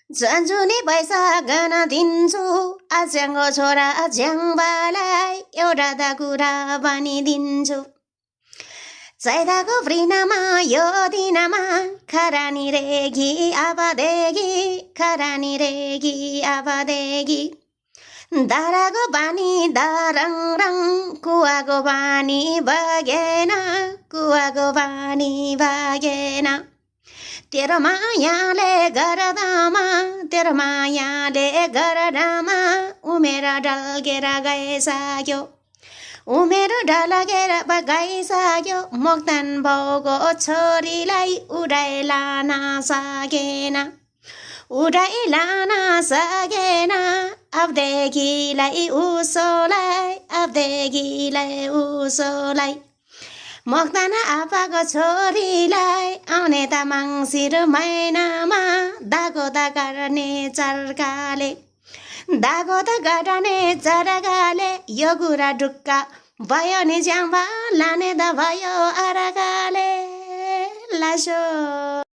झन्झुनी पैसा गन दिन्छु आज्याङको छोरा ज्याङबालाई एउटा त कुरा भनिदिन्छु चैताको फ्रिनामा यो दिनमा खरानी रेगी आबादेगी खरानी रेगी आबादेगी दाराको पानी दारङ रङ कुवाको पानी बगेन कुवाको पानी बगेन तेरो मायाले गरदामा तेरो मायाले गरदामा उमेर ढल्केर गइसक्यो उमेर ढल्केर गइसक्यो मोक्तान बाउको छोरीलाई उडाइ लान सकेन उडाइ लान सकेन अबदेखिलाई उसोलाई मोक्तान आपाको छोरीलाई आउने त मङ्सिर महिनामा दागो त गर्ने चर्काले यो कुरा ढुक्का भयो नि ज्याङबा लाने त भयो अरकाले लासो